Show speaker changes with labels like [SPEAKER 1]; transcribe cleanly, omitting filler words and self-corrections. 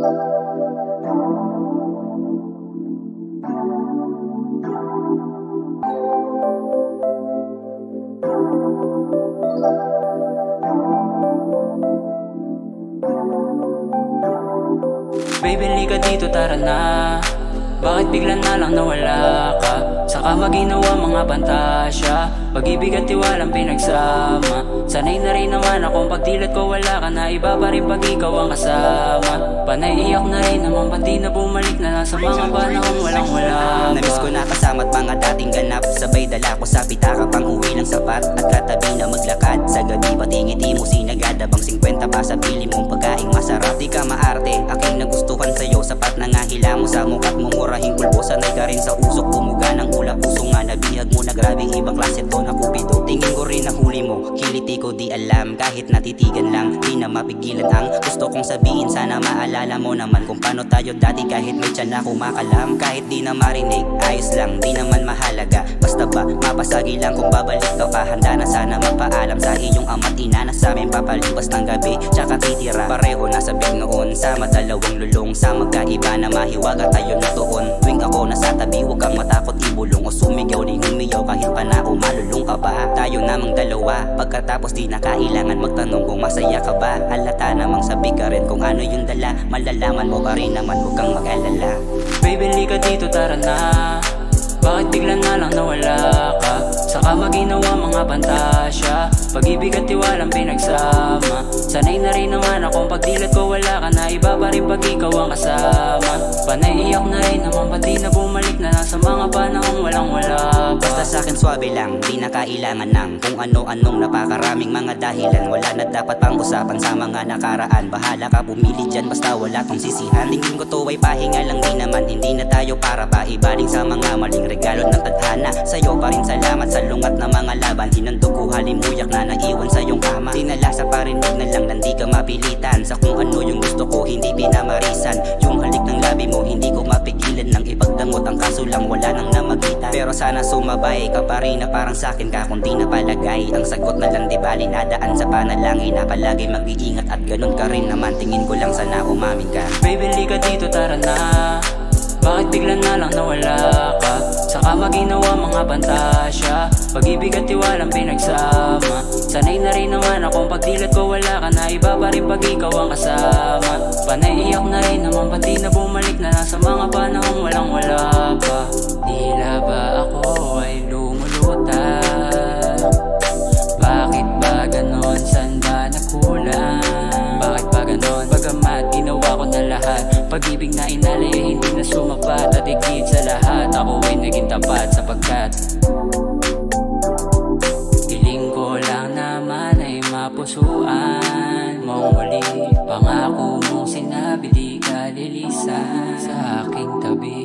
[SPEAKER 1] Baby, lika dito, tara na. Bakit bigla na lang nawala ka? Saka maginawa mga pantasya, pag-ibig at tiwalang pinagsama. Sanay na rin naman akong pagdilat ko wala ka na, iba pa rin pag ikaw ang kasama. Panaiiyak na rin naman, pati na bumalik na lang sa mga panahong walang wala ka.
[SPEAKER 2] Namiss ko na kasama't mga dating ganap, sabay dala ko sa pitaka pang uwi ng sapat. At katabi na maglakad sa gabi, pati ngiti mo sinagad. Abang 50 pa sa pili mong pagkaing masarap. Di ka maarte, aking nagustuhan sa'yo, sapat na nga hila mo sa mukat mo. Murahing kulbo, sanay ka rin sa usok, bumuga ng ulap. Puso nga nabihag mo na grabing ibang klase to na kupido. Tingin ko rin nahuli mo, kiliti ko di alam. Kahit natitigan lang, di na mapigilan ang gusto kong sabihin. Sana maalala mo naman kung paano tayo dati, kahit may tiyan na kumakalam. Kahit di na marinig, ayos lang, di naman mahalaga. Basta ba, mapasagi lang kung babalik ka pa. Handa na sana magpaalam sa iyong ama't ina na sa amin papalipas ng gabi, tsaka titira. Pareho nasa big noon, sama dalawang lulong, sa magkaiba na mahiwaga tayo na tuon. Tuwing ako nasa tabi, huwag kang matakot ibulong o sumigaw ni humiyaw kahit pa na umalulong ka ba. Tayo namang dalawa, pagkatapos di na kailangan magtanong kung masaya ka ba. Halata namang sabi ka rin kung ano yung dala, malalaman mo ka rin naman, huwag kang mag-alala.
[SPEAKER 1] Baby, lika dito, tara na. Bakit bigla na lang nawala ka? Saka maginawa mga pantasya, pag-ibig at tiwalang pinagsama. Sanay na rin naman akong pagdilat ko wala ka na, iba pa rin pag ikaw ang kasama. Panaiiyak na rin naman, pati na bumalik na lang sa mga panahong walang wala pa.
[SPEAKER 2] Basta sa'kin swabe lang, di na kailangan ng kung ano-anong napakaraming mga dahilan. Wala na dapat pang usapan sa mga nakaraan. Bahala ka pumili dyan, basta wala kong sisihan. Tingin ko to ay pahinga lang din naman, hindi na tayo para pa ibaling sa mga maling regalo ng tadhana. Sa'yo pa rin salamat sa lungat na mga laban. Hinandog ko halimuyak na naiwan sa iyong kama. Dinala sa parinig na lang, nandi ka mapilitan. Sa kung ano yung gusto ko, hindi pinamarisan. Yung halik ng labi mo, hindi ko mapigilan ng ipagdamot. Ang kaso lang, wala nang namagitan. Pero sana sumabay ka pa rin na parang sakin ka kung di napalagay. Ang sagot na lang di bali nadaan sa panalangin na palagi mag-iingat at ganun ka rin naman. Tingin ko lang sana umamin ka.
[SPEAKER 1] Baby, lika dito, tara na. Bakit bigla na lang nawala ka? Saka maginawa mga pantasya, pag-ibig at tiwalang pinagsama. Sanay na rin naman akong pagdilat ko wala ka na, iba pa rin pag ikaw ang kasama. Panaiiyak na rin naman, pati na bumalik na lang sa mga panahong walang wala pa. Tila ba ako ay lumulutan? Bakit ba ganon? San ba nakulang? Bakit ba ganon? Bagamat ginawa ko na lahat, pag-ibig na inali hindi na sumapat. At higit sa lahat, ako ay naging tapat sapagkat hiling ko lang naman ay mapusuan mong muli. Pangako mong sinabi di ka lilisan sa aking tabi.